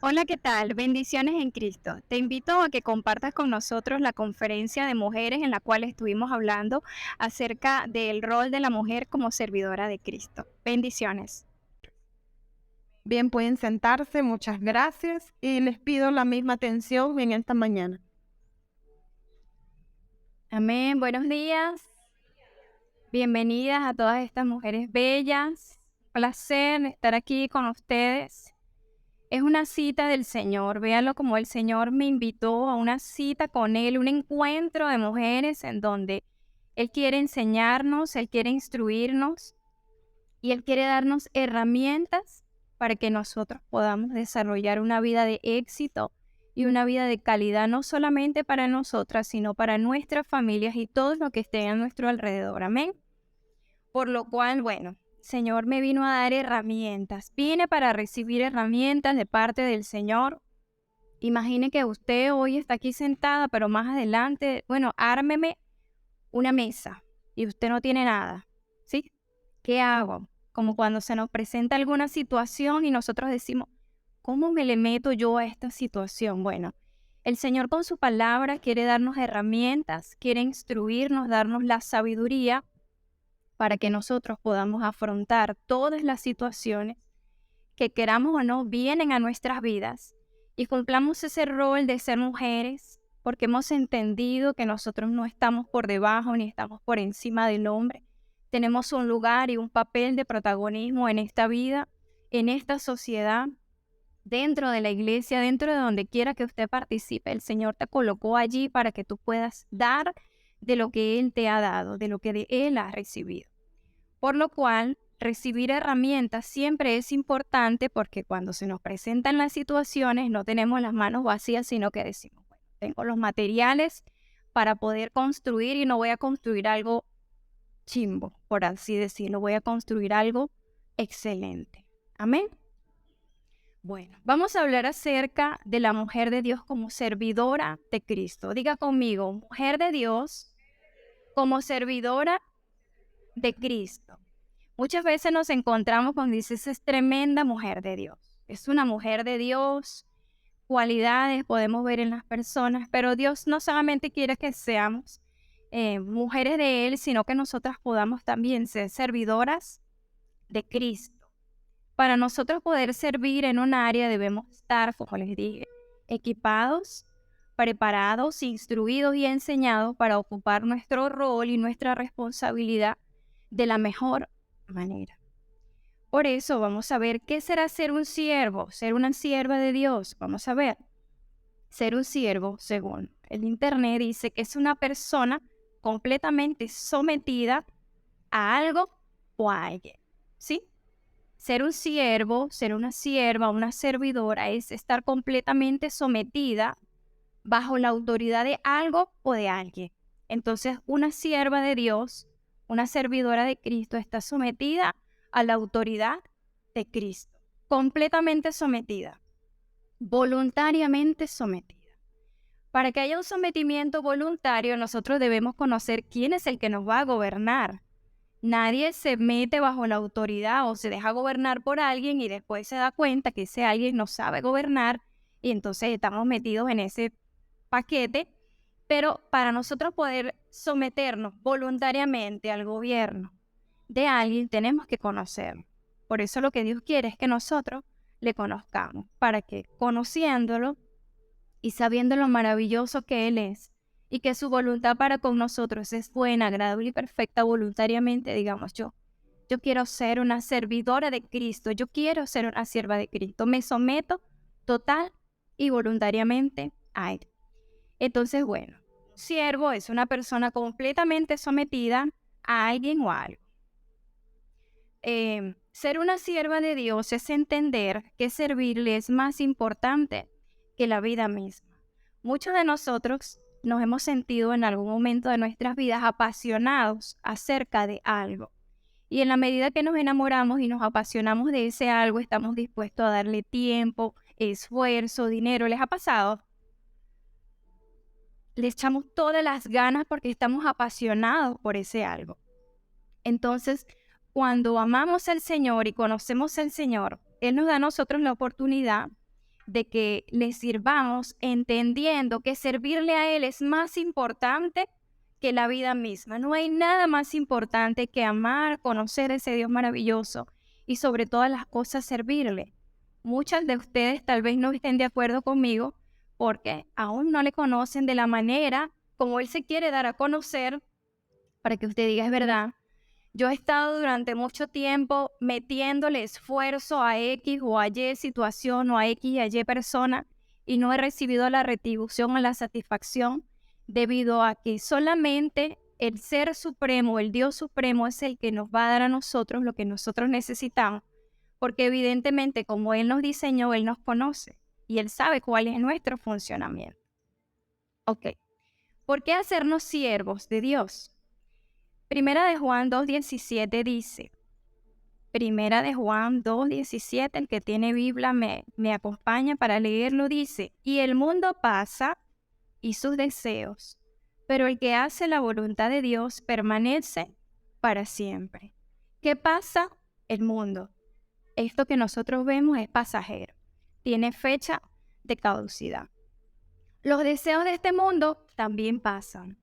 Hola, ¿qué tal? Bendiciones en Cristo. Te invito a que compartas con nosotros la conferencia de mujeres en la cual estuvimos hablando acerca del rol de la mujer como servidora de Cristo. Bendiciones. Bien, pueden sentarse, muchas gracias y les pido la misma atención en esta mañana. Amén. Buenos días. Bienvenidas a todas estas mujeres bellas. Placer estar aquí con ustedes. Es una cita del Señor. Véanlo como el Señor me invitó a una cita con Él, un encuentro de mujeres en donde Él quiere enseñarnos, Él quiere instruirnos y Él quiere darnos herramientas para que nosotros podamos desarrollar una vida de éxito y una vida de calidad, no solamente para nosotras, sino para nuestras familias y todos los que estén a nuestro alrededor. Amén. Por lo cual, bueno, Señor me vino a dar herramientas. Vine para recibir herramientas de parte del Señor. Imagine que usted hoy está aquí sentada, pero más adelante, bueno, ármeme una mesa y usted no tiene nada, ¿sí? ¿Qué hago? Como cuando se nos presenta alguna situación y nosotros decimos, ¿cómo me le meto yo a esta situación? Bueno, el Señor con su palabra quiere darnos herramientas, quiere instruirnos, darnos la sabiduría para que nosotros podamos afrontar todas las situaciones que queramos o no vienen a nuestras vidas y cumplamos ese rol de ser mujeres porque hemos entendido que nosotros no estamos por debajo ni estamos por encima del hombre. Tenemos un lugar y un papel de protagonismo en esta vida, en esta sociedad, dentro de la iglesia, dentro de donde quiera que usted participe. El Señor te colocó allí para que tú puedas dar de lo que Él te ha dado, de lo que de Él has recibido. Por lo cual, recibir herramientas siempre es importante porque cuando se nos presentan las situaciones no tenemos las manos vacías, sino que decimos, bueno, tengo los materiales para poder construir y no voy a construir algo chimbo, por así decirlo, voy a construir algo excelente. Amén. Bueno, vamos a hablar acerca de la mujer de Dios como servidora de Cristo. Diga conmigo, mujer de Dios como servidora de Cristo. Muchas veces nos encontramos con, dices, es tremenda mujer de Dios. Es una mujer de Dios, cualidades podemos ver en las personas, pero Dios no solamente quiere que seamos mujeres de Él, sino que nosotras podamos también ser servidoras de Cristo. Para nosotros poder servir en un área debemos estar, como les dije, equipados, preparados, instruidos y enseñados para ocupar nuestro rol y nuestra responsabilidad de la mejor manera. Por eso vamos a ver qué será ser un siervo, ser una sierva de Dios. Vamos a ver, ser un siervo, según el internet, dice que es una persona completamente sometida a algo o a alguien, ¿sí? Ser un siervo, ser una sierva, una servidora es estar completamente sometida bajo la autoridad de algo o de alguien. Entonces, una sierva de Dios, una servidora de Cristo, está sometida a la autoridad de Cristo, completamente sometida, voluntariamente sometida. Para que haya un sometimiento voluntario, nosotros debemos conocer quién es el que nos va a gobernar. Nadie se mete bajo la autoridad o se deja gobernar por alguien y después se da cuenta que ese alguien no sabe gobernar y entonces estamos metidos en ese paquete. Pero para nosotros poder someternos voluntariamente al gobierno de alguien, tenemos que conocerlo. Por eso lo que Dios quiere es que nosotros le conozcamos, para que conociéndolo y sabiendo lo maravilloso que Él es y que su voluntad para con nosotros es buena, agradable y perfecta, voluntariamente digamos yo quiero ser una servidora de Cristo, yo quiero ser una sierva de Cristo, me someto total y voluntariamente a Él. Entonces, bueno, un siervo es una persona completamente sometida a alguien o a algo. Ser una sierva de Dios es entender que servirle es más importante que la vida misma. Muchos de nosotros nos hemos sentido en algún momento de nuestras vidas apasionados acerca de algo. Y en la medida que nos enamoramos y nos apasionamos de ese algo, estamos dispuestos a darle tiempo, esfuerzo, dinero. ¿Les ha pasado? Le echamos todas las ganas porque estamos apasionados por ese algo. Entonces, cuando amamos al Señor y conocemos al Señor, Él nos da a nosotros la oportunidad de que le sirvamos entendiendo que servirle a Él es más importante que la vida misma. No hay nada más importante que amar, conocer a ese Dios maravilloso y sobre todas las cosas servirle. Muchas de ustedes tal vez no estén de acuerdo conmigo porque aún no le conocen de la manera como Él se quiere dar a conocer, para que usted diga es verdad. Yo he estado durante mucho tiempo metiéndole esfuerzo a X o a Y situación o a X y a Y persona y no he recibido la retribución o la satisfacción debido a que solamente el Ser Supremo, el Dios Supremo es el que nos va a dar a nosotros lo que nosotros necesitamos, porque evidentemente como Él nos diseñó, Él nos conoce y Él sabe cuál es nuestro funcionamiento. Ok, ¿por qué hacernos siervos de Dios? Primera de Juan 2:17 dice, Primera de Juan 2:17, el que tiene Biblia me acompaña para leerlo, dice, y el mundo pasa y sus deseos, pero el que hace la voluntad de Dios permanece para siempre. ¿Qué pasa? El mundo. Esto que nosotros vemos es pasajero, tiene fecha de caducidad. Los deseos de este mundo también pasan.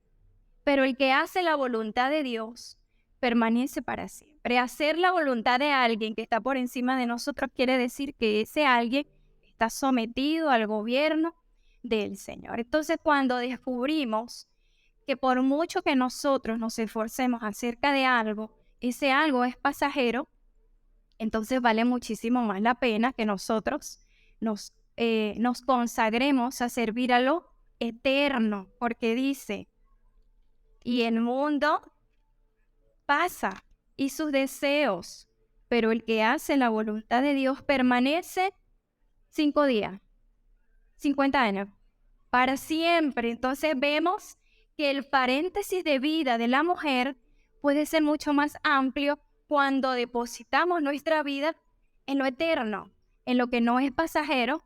Pero el que hace la voluntad de Dios permanece para siempre. Hacer la voluntad de alguien que está por encima de nosotros quiere decir que ese alguien está sometido al gobierno del Señor. Entonces, cuando descubrimos que por mucho que nosotros nos esforcemos acerca de algo, ese algo es pasajero, entonces vale muchísimo más la pena que nosotros nos consagremos a servir a lo eterno, porque dice, y el mundo pasa y sus deseos, pero el que hace la voluntad de Dios permanece 5 días, 50 años, para siempre. Entonces vemos que el paréntesis de vida de la mujer puede ser mucho más amplio cuando depositamos nuestra vida en lo eterno, en lo que no es pasajero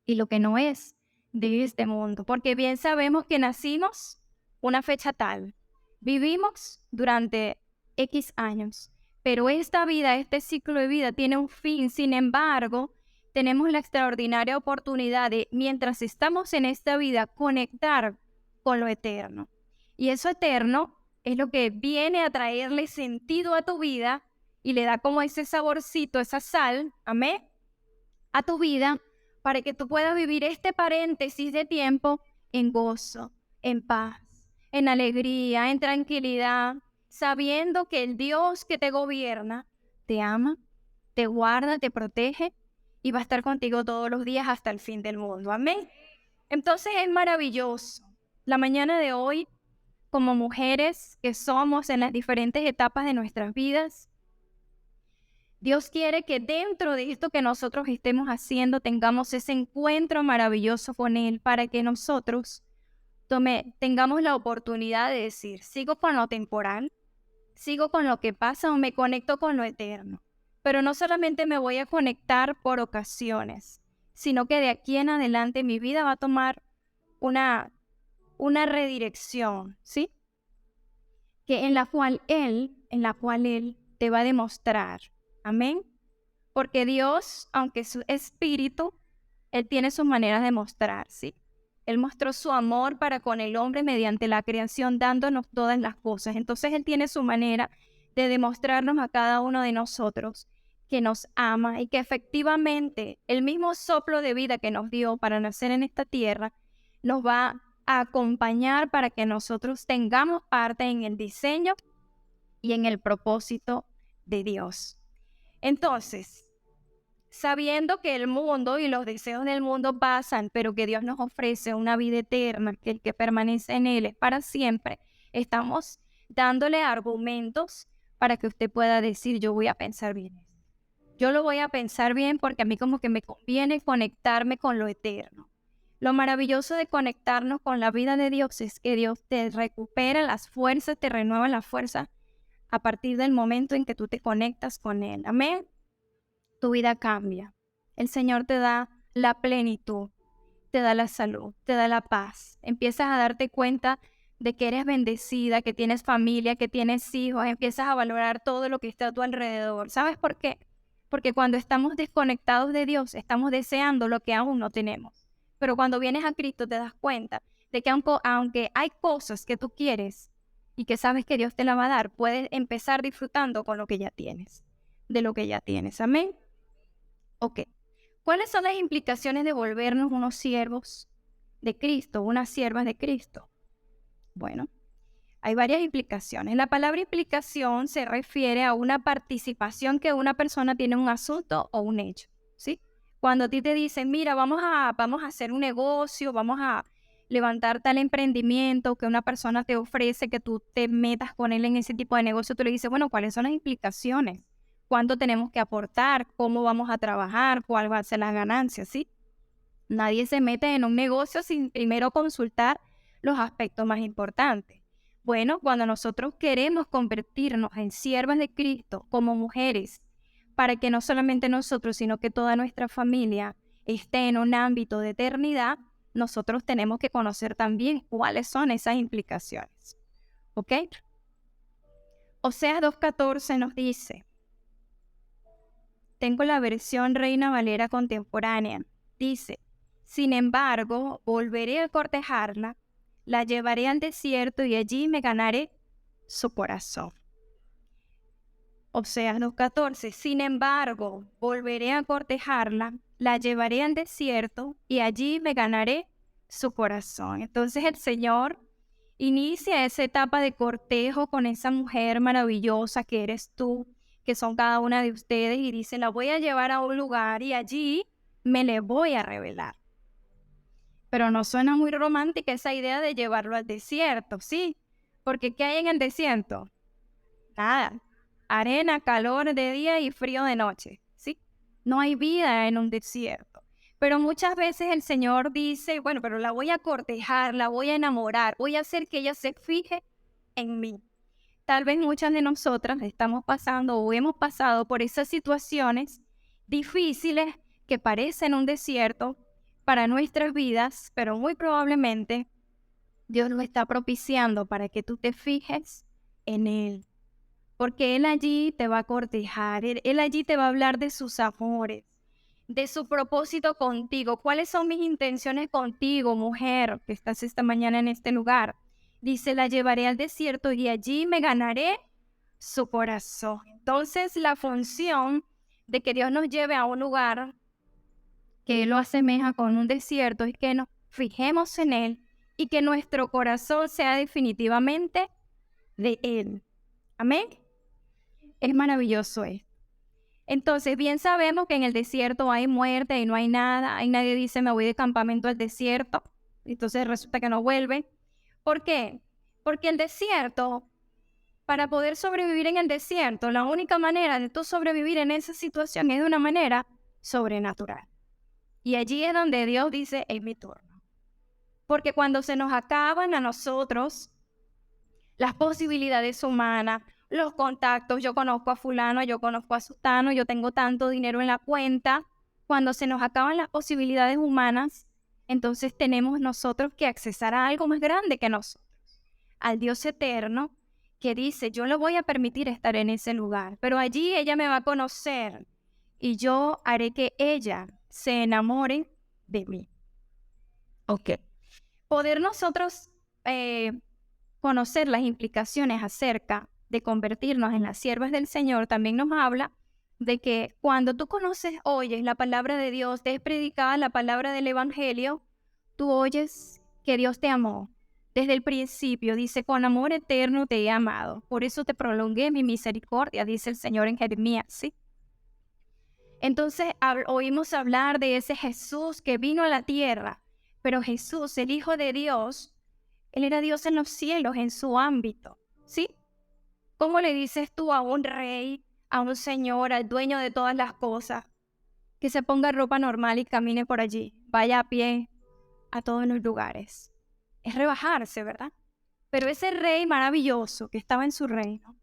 y lo que no es de este mundo. Porque bien sabemos que nacimos una fecha tal, vivimos durante X años, pero esta vida, este ciclo de vida tiene un fin. Sin embargo, tenemos la extraordinaria oportunidad de, mientras estamos en esta vida, conectar con lo eterno. Y eso eterno es lo que viene a traerle sentido a tu vida y le da como ese saborcito, esa sal, amén, a tu vida, para que tú puedas vivir este paréntesis de tiempo en gozo, en paz, en alegría, en tranquilidad, sabiendo que el Dios que te gobierna te ama, te guarda, te protege y va a estar contigo todos los días hasta el fin del mundo. Amén. Entonces es maravilloso. La mañana de hoy, como mujeres que somos en las diferentes etapas de nuestras vidas, Dios quiere que dentro de esto que nosotros estemos haciendo tengamos ese encuentro maravilloso con Él para que nosotros tengamos la oportunidad de decir, sigo con lo temporal, sigo con lo que pasa o me conecto con lo eterno. Pero no solamente me voy a conectar por ocasiones, sino que de aquí en adelante mi vida va a tomar una redirección, ¿sí? Que en la cual Él te va a demostrar. Amén. Porque Dios, aunque es su espíritu, Él tiene sus maneras de mostrar, ¿sí? Él mostró su amor para con el hombre mediante la creación, dándonos todas las cosas. Entonces Él tiene su manera de demostrarnos a cada uno de nosotros que nos ama y que efectivamente el mismo soplo de vida que nos dio para nacer en esta tierra nos va a acompañar para que nosotros tengamos parte en el diseño y en el propósito de Dios. Entonces, sabiendo que el mundo y los deseos del mundo pasan, pero que Dios nos ofrece una vida eterna, que el que permanece en Él es para siempre, estamos dándole argumentos para que usted pueda decir, yo voy a pensar bien. Yo lo voy a pensar bien porque a mí como que me conviene conectarme con lo eterno. Lo maravilloso de conectarnos con la vida de Dios es que Dios te recupera las fuerzas, te renueva las fuerzas a partir del momento en que tú te conectas con Él. Amén. Tu vida cambia. El Señor te da la plenitud, te da la salud, te da la paz. Empiezas a darte cuenta de que eres bendecida, que tienes familia, que tienes hijos. Empiezas a valorar todo lo que está a tu alrededor. ¿Sabes por qué? Porque cuando estamos desconectados de Dios, estamos deseando lo que aún no tenemos. Pero cuando vienes a Cristo te das cuenta de que aunque hay cosas que tú quieres y que sabes que Dios te la va a dar, puedes empezar disfrutando con lo que ya tienes, de lo que ya tienes. Amén. Ok. ¿Cuáles son las implicaciones de volvernos unos siervos de Cristo, unas siervas de Cristo? Bueno, hay varias implicaciones. La palabra implicación se refiere a una participación que una persona tiene en un asunto o un hecho, ¿sí? Cuando a ti te dicen, mira, vamos a hacer un negocio, vamos a levantar tal emprendimiento que una persona te ofrece, que tú te metas con él en ese tipo de negocio, tú le dices, bueno, ¿cuáles son las implicaciones? ¿Cuánto tenemos que aportar? ¿Cómo vamos a trabajar? ¿Cuál va a ser la ganancia? ¿Sí? Nadie se mete en un negocio sin primero consultar los aspectos más importantes. Bueno, cuando nosotros queremos convertirnos en siervas de Cristo como mujeres, para que no solamente nosotros, sino que toda nuestra familia esté en un ámbito de eternidad, nosotros tenemos que conocer también cuáles son esas implicaciones. ¿Ok? Oseas 2:14 nos dice, tengo la versión Reina Valera contemporánea, dice, sin embargo, volveré a cortejarla, la llevaré al desierto y allí me ganaré su corazón. Oseas 2:14, sin embargo, volveré a cortejarla, la llevaré al desierto y allí me ganaré su corazón. Entonces el Señor inicia esa etapa de cortejo con esa mujer maravillosa que eres tú, que son cada una de ustedes, y dice, la voy a llevar a un lugar y allí me le voy a revelar. Pero no suena muy romántica esa idea de llevarlo al desierto, ¿sí? Porque ¿qué hay en el desierto? Nada. Arena, calor de día y frío de noche, ¿sí? No hay vida en un desierto. Pero muchas veces el Señor dice, bueno, pero la voy a cortejar, la voy a enamorar, voy a hacer que ella se fije en mí. Tal vez muchas de nosotras estamos pasando o hemos pasado por esas situaciones difíciles que parecen un desierto para nuestras vidas, pero muy probablemente Dios lo está propiciando para que tú te fijes en Él. Porque Él allí te va a cortejar, Él allí te va a hablar de sus amores, de su propósito contigo. ¿Cuáles son mis intenciones contigo, mujer, que estás esta mañana en este lugar? Dice, la llevaré al desierto y allí me ganaré su corazón. Entonces, la función de que Dios nos lleve a un lugar que Él lo asemeja con un desierto es que nos fijemos en Él y que nuestro corazón sea definitivamente de Él. Amén. Es maravilloso esto. Entonces, bien sabemos que en el desierto hay muerte y no hay nada. Ahí nadie dice, me voy de campamento al desierto. Entonces resulta que no vuelve. ¿Por qué? Porque el desierto, para poder sobrevivir en el desierto, la única manera de tú sobrevivir en esa situación es de una manera sobrenatural. Y allí es donde Dios dice, es mi turno. Porque cuando se nos acaban a nosotros las posibilidades humanas, los contactos, yo conozco a fulano, yo conozco a sutano, yo tengo tanto dinero en la cuenta. Cuando se nos acaban las posibilidades humanas, entonces tenemos nosotros que accesar a algo más grande que nosotros, al Dios eterno, que dice, yo le voy a permitir estar en ese lugar, pero allí ella me va a conocer y yo haré que ella se enamore de mí. Ok. Poder nosotros conocer las implicaciones acerca de convertirnos en las siervas del Señor también nos habla de que cuando tú conoces, oyes la palabra de Dios, te es predicada la palabra del Evangelio, tú oyes que Dios te amó. Desde el principio dice, con amor eterno te he amado, por eso te prolongué mi misericordia, dice el Señor en Jeremías, ¿sí? Entonces oímos hablar de ese Jesús que vino a la tierra, pero Jesús, el Hijo de Dios, Él era Dios en los cielos, en su ámbito, ¿sí? ¿Cómo le dices tú a un rey, a un señor, al dueño de todas las cosas, que se ponga ropa normal y camine por allí, vaya a pie a todos los lugares? Es rebajarse, ¿verdad? Pero ese rey maravilloso que estaba en su reino,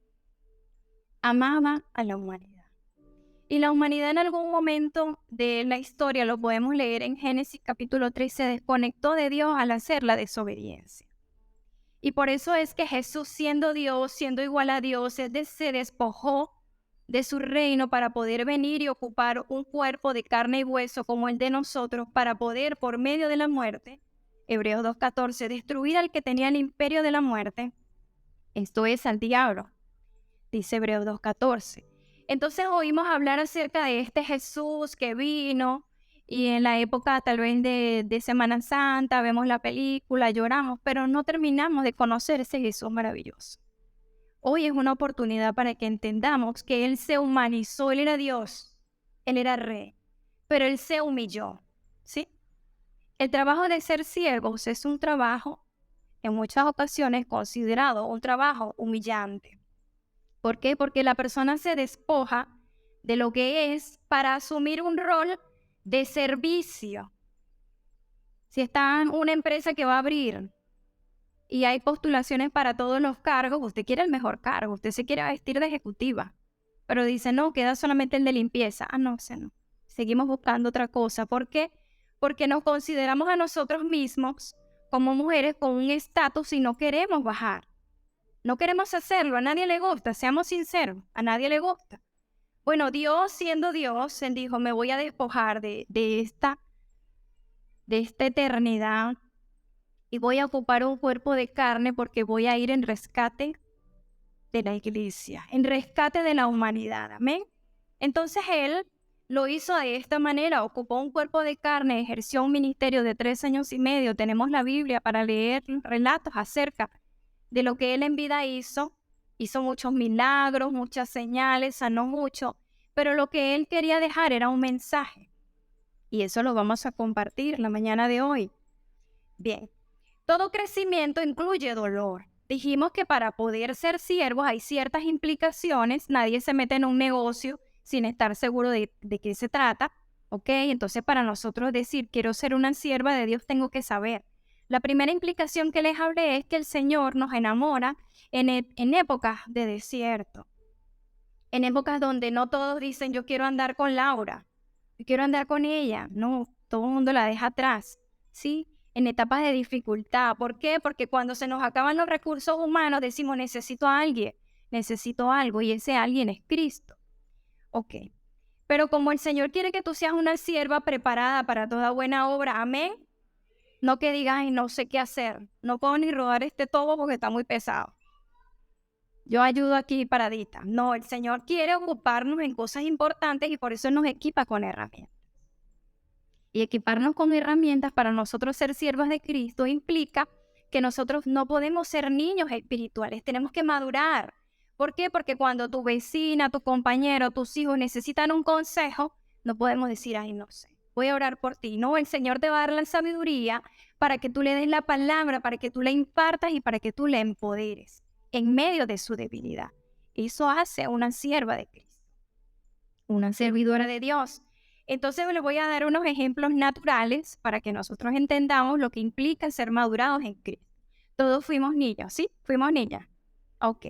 amaba a la humanidad. Y la humanidad en algún momento de la historia, lo podemos leer en Génesis capítulo 3, se desconectó de Dios al hacer la desobediencia. Y por eso es que Jesús, siendo Dios, siendo igual a Dios, se despojó de su reino para poder venir y ocupar un cuerpo de carne y hueso como el de nosotros, para poder, por medio de la muerte, Hebreos 2:14, destruir al que tenía el imperio de la muerte, esto es al diablo, dice Hebreos 2:14. Entonces oímos hablar acerca de este Jesús que vino, y en la época tal vez de Semana Santa vemos la película, lloramos, pero no terminamos de conocer ese Jesús maravilloso. Hoy es una oportunidad para que entendamos que Él se humanizó, Él era Dios, Él era rey, pero Él se humilló, ¿sí? El trabajo de ser siervos es un trabajo, en muchas ocasiones, considerado un trabajo humillante. ¿Por qué? Porque la persona se despoja de lo que es para asumir un rol de servicio. Si está en una empresa que va a abrir y hay postulaciones para todos los cargos, usted quiere el mejor cargo, usted se quiere vestir de ejecutiva, pero dice, no, queda solamente el de limpieza. No, o sea, no. Seguimos buscando otra cosa. ¿Por qué? Porque nos consideramos a nosotros mismos como mujeres con un estatus y no queremos bajar. No queremos hacerlo, a nadie le gusta, seamos sinceros, a nadie le gusta. Bueno, Dios, siendo Dios, Él dijo, me voy a despojar de esta eternidad y voy a ocupar un cuerpo de carne porque voy a ir en rescate de la iglesia, en rescate de la humanidad, amén. Entonces Él lo hizo de esta manera, ocupó un cuerpo de carne, ejerció un ministerio de 3 años y medio, tenemos la Biblia para leer relatos acerca de lo que Él en vida hizo muchos milagros, muchas señales, sanó mucho, pero lo que Él quería dejar era un mensaje, y eso lo vamos a compartir la mañana de hoy. Bien, todo crecimiento incluye dolor. Dijimos que para poder ser siervos hay ciertas implicaciones, nadie se mete en un negocio sin estar seguro de qué se trata, ¿ok? Entonces para nosotros decir, quiero ser una sierva de Dios, tengo que saber. La primera implicación que les hablé es que el Señor nos enamora en épocas de desierto, en épocas donde no todos dicen, yo quiero andar con Laura, yo quiero andar con ella. No, todo el mundo la deja atrás, ¿sí? En etapas de dificultad. ¿Por qué? Porque cuando se nos acaban los recursos humanos decimos, necesito a alguien, necesito algo, y ese alguien es Cristo. Ok. Pero como el Señor quiere que tú seas una sierva preparada para toda buena obra, amén. No que digas, ay, no sé qué hacer, no puedo ni rodar este tobo porque está muy pesado. Yo ayudo aquí paradita. No, el Señor quiere ocuparnos en cosas importantes y por eso nos equipa con herramientas. Y equiparnos con herramientas para nosotros ser siervos de Cristo implica que nosotros no podemos ser niños espirituales, tenemos que madurar. ¿Por qué? Porque cuando tu vecina, tu compañero, tus hijos necesitan un consejo, no podemos decir, ay, no sé, voy a orar por ti. No, el Señor te va a dar la sabiduría para que tú le des la palabra, para que tú le impartas y para que tú le empoderes en medio de su debilidad. Eso hace una sierva de Cristo, una servidora de Dios. Entonces les voy a dar unos ejemplos naturales para que nosotros entendamos lo que implica ser madurados en Cristo. Todos fuimos niños, ¿sí? Fuimos niñas. Ok.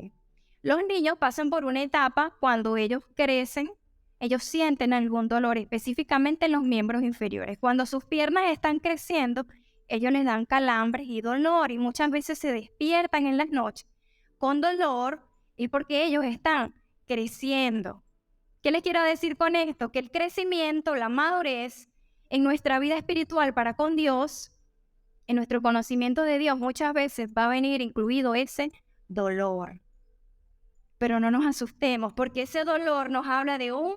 Los niños pasan por una etapa cuando ellos crecen, ellos sienten algún dolor, específicamente en los miembros inferiores. Cuando sus piernas están creciendo, ellos les dan calambres y dolor y muchas veces se despiertan en las noches con dolor y porque ellos están creciendo. ¿Qué les quiero decir con esto? Que el crecimiento, la madurez en nuestra vida espiritual para con Dios, en nuestro conocimiento de Dios, muchas veces va a venir incluido ese dolor. Pero no nos asustemos, porque ese dolor nos habla de un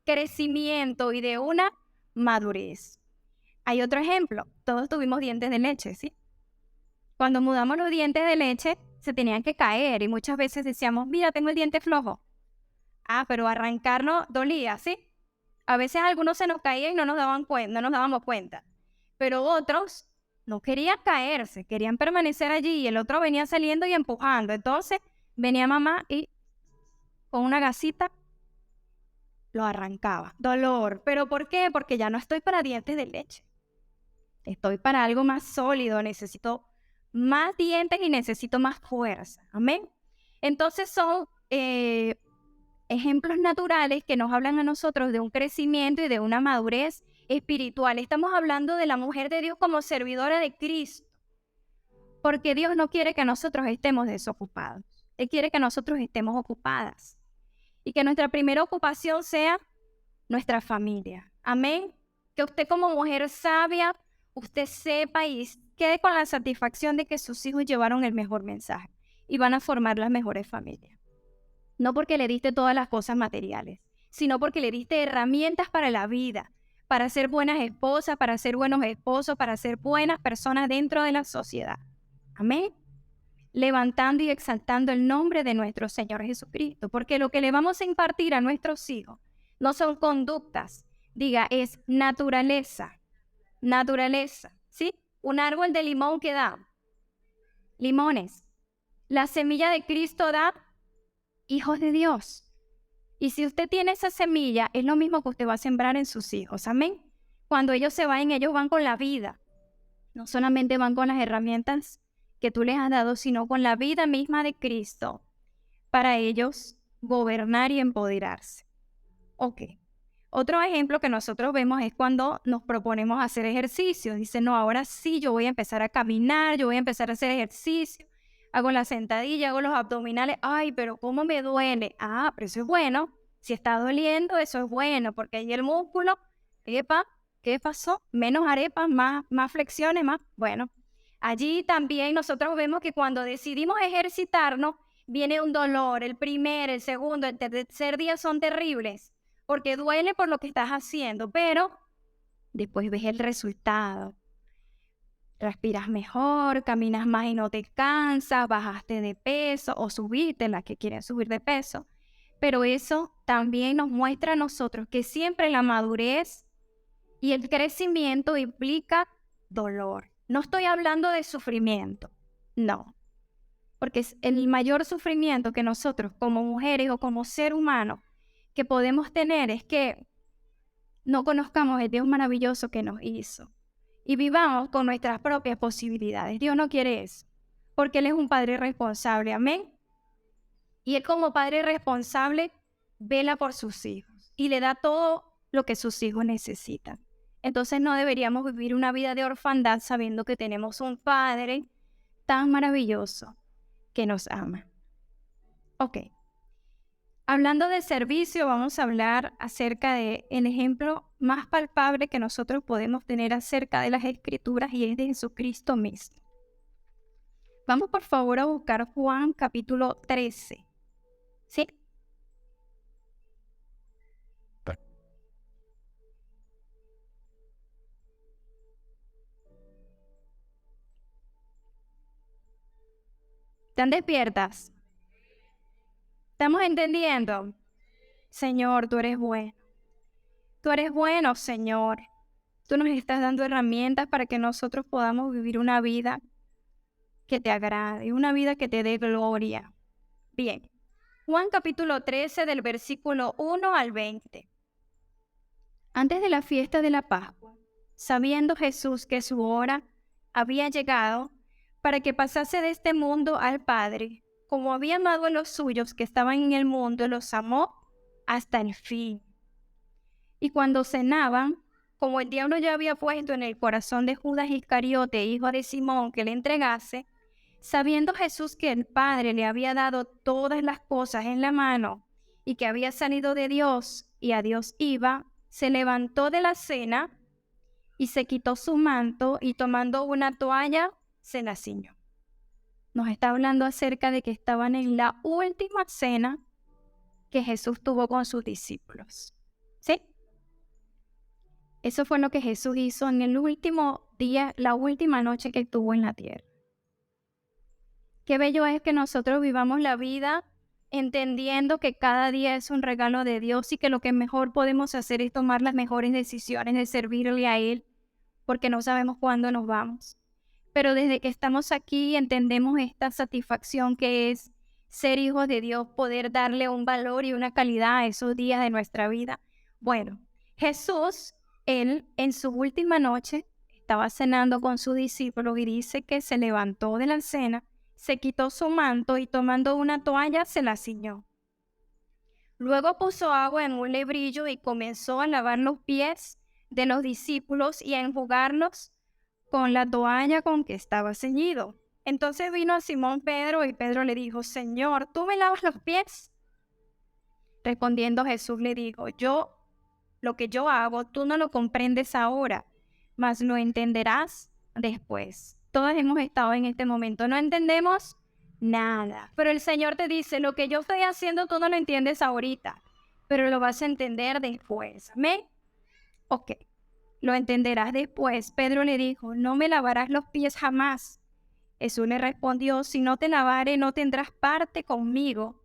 crecimiento y de una madurez. Hay otro ejemplo, todos tuvimos dientes de leche, ¿sí? Cuando mudamos los dientes de leche, se tenían que caer y muchas veces decíamos, mira, tengo el diente flojo. Ah, pero arrancarnos dolía, ¿sí? A veces algunos se nos caían y no nos dábamos cuenta. Pero otros no querían caerse, querían permanecer allí y el otro venía saliendo y empujando. Entonces venía mamá y con una gasita lo arrancaba. Dolor. ¿Pero por qué? Porque ya no estoy para dientes de leche. Estoy para algo más sólido, necesito más dientes y necesito más fuerza. Amén. Entonces son ejemplos naturales que nos hablan a nosotros de un crecimiento y de una madurez espiritual. Estamos hablando de la mujer de Dios como servidora de Cristo, porque Dios no quiere que nosotros estemos desocupados. Él quiere que nosotros estemos ocupadas. y que nuestra primera ocupación sea nuestra familia. Amén. Que usted como mujer sabia, usted sepa y quede con la satisfacción de que sus hijos llevaron el mejor mensaje y van a formar las mejores familias. No porque le diste todas las cosas materiales, sino porque le diste herramientas para la vida, para ser buenas esposas, para ser buenos esposos, para ser buenas personas dentro de la sociedad. Amén. Levantando y exaltando el nombre de nuestro Señor Jesucristo, porque lo que le vamos a impartir a nuestros hijos no son conductas, diga, es naturaleza, ¿sí? Un árbol de limón que da limones. La semilla de Cristo da hijos de Dios. Y si usted tiene esa semilla, es lo mismo que usted va a sembrar en sus hijos, amén. Cuando ellos se vayan, ellos van con la vida. No solamente van con las herramientas que tú les has dado, sino con la vida misma de Cristo para ellos gobernar y empoderarse. Ok. Otro ejemplo que nosotros vemos es cuando nos proponemos hacer ejercicio. Dice, no, ahora sí, yo voy a empezar a caminar, yo voy a empezar a hacer ejercicio. Hago la sentadilla, hago los abdominales. Ay, pero ¿cómo me duele? Ah, pero eso es bueno. Si está doliendo, eso es bueno, porque ahí el músculo, epa, ¿qué pasó? Menos arepas, más flexiones, más. Bueno, allí también nosotros vemos que cuando decidimos ejercitarnos, viene un dolor. El primer, el segundo, el tercer día son terribles, porque duele por lo que estás haciendo, pero después ves el resultado. Respiras mejor, caminas más y no te cansas, bajaste de peso o subiste, las que quieren subir de peso. Pero eso también nos muestra a nosotros que siempre la madurez y el crecimiento implica dolor. No estoy hablando de sufrimiento, no. Porque es el mayor sufrimiento que nosotros como mujeres o como ser humano que podemos tener es que no conozcamos el Dios maravilloso que nos hizo y vivamos con nuestras propias posibilidades. Dios no quiere eso, porque Él es un Padre responsable, amén. Y Él como Padre responsable vela por sus hijos y le da todo lo que sus hijos necesitan. Entonces no deberíamos vivir una vida de orfandad sabiendo que tenemos un Padre tan maravilloso que nos ama. Ok. Hablando de servicio, vamos a hablar acerca del ejemplo más palpable que nosotros podemos tener acerca de las Escrituras y es de Jesucristo mismo. Vamos por favor a buscar Juan capítulo 13. ¿Sí? ¿Están despiertas? ¿Estamos entendiendo? Señor, tú eres bueno. Tú eres bueno, Señor. Tú nos estás dando herramientas para que nosotros podamos vivir una vida que te agrade, una vida que te dé gloria. Bien. Juan capítulo 13 del versículo 1 al 20. Antes de la fiesta de la Pascua, sabiendo Jesús que su hora había llegado para que pasase de este mundo al Padre, como había amado a los suyos que estaban en el mundo, los amó hasta el fin. Y cuando cenaban, como el diablo ya había puesto en el corazón de Judas Iscariote, hijo de Simón, que le entregase, sabiendo Jesús que el Padre le había dado todas las cosas en la mano y que había salido de Dios y a Dios iba, se levantó de la cena y se quitó su manto y tomando una toalla, se la ciñó. Nos está hablando acerca de que estaban en la última cena que Jesús tuvo con sus discípulos. ¿Sí? Eso fue lo que Jesús hizo en el último día, la última noche que estuvo en la tierra. Qué bello es que nosotros vivamos la vida entendiendo que cada día es un regalo de Dios y que lo que mejor podemos hacer es tomar las mejores decisiones de servirle a Él, porque no sabemos cuándo nos vamos. Pero desde que estamos aquí entendemos esta satisfacción que es ser hijos de Dios, poder darle un valor y una calidad a esos días de nuestra vida. Bueno, Jesús, Él en su última noche estaba cenando con sus discípulos y dice que se levantó de la cena, se quitó su manto y tomando una toalla se la ciñó. Luego puso agua en un lebrillo y comenzó a lavar los pies de los discípulos y a enjugarlos con la toalla con que estaba ceñido. Entonces vino a Simón Pedro y Pedro le dijo, Señor, ¿tú me lavas los pies? Respondiendo Jesús le dijo, lo que yo hago, tú no lo comprendes ahora, mas lo entenderás después. Todas hemos estado en este momento, no entendemos nada. Pero el Señor te dice, lo que yo estoy haciendo, tú no lo entiendes ahorita, pero lo vas a entender después. ¿Amén? Ok, lo entenderás después. Pedro le dijo, no me lavarás los pies jamás. Jesús le respondió, si no te lavare, no tendrás parte conmigo.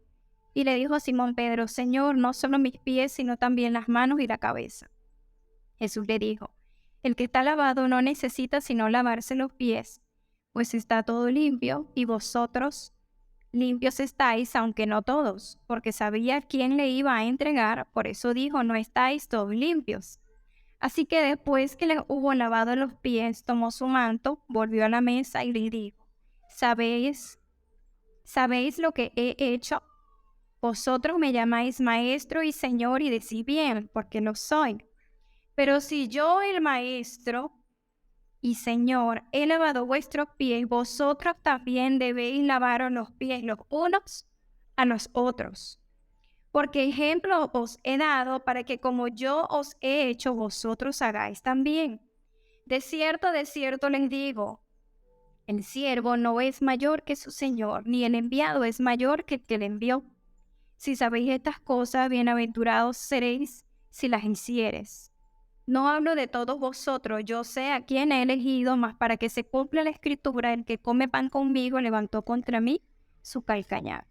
Y le dijo a Simón Pedro, Señor, no solo mis pies, sino también las manos y la cabeza. Jesús le dijo, el que está lavado no necesita sino lavarse los pies, pues está todo limpio, y vosotros limpios estáis, aunque no todos, porque sabía quién le iba a entregar, por eso dijo, no estáis todos limpios. Así que después que le hubo lavado los pies, tomó su manto, volvió a la mesa y le dijo, ¿sabéis lo que he hecho? Vosotros me llamáis maestro y señor y decís bien, porque lo soy. Pero si yo, el maestro y señor, he lavado vuestros pies, vosotros también debéis lavaros los pies los unos a los otros. Porque ejemplo os he dado para que como yo os he hecho, vosotros hagáis también. De cierto les digo, el siervo no es mayor que su señor, ni el enviado es mayor que el que le envió. Si sabéis estas cosas, bienaventurados seréis si las hiciereis. No hablo de todos vosotros, yo sé a quién he elegido, mas para que se cumpla la escritura, el que come pan conmigo levantó contra mí su calcañar.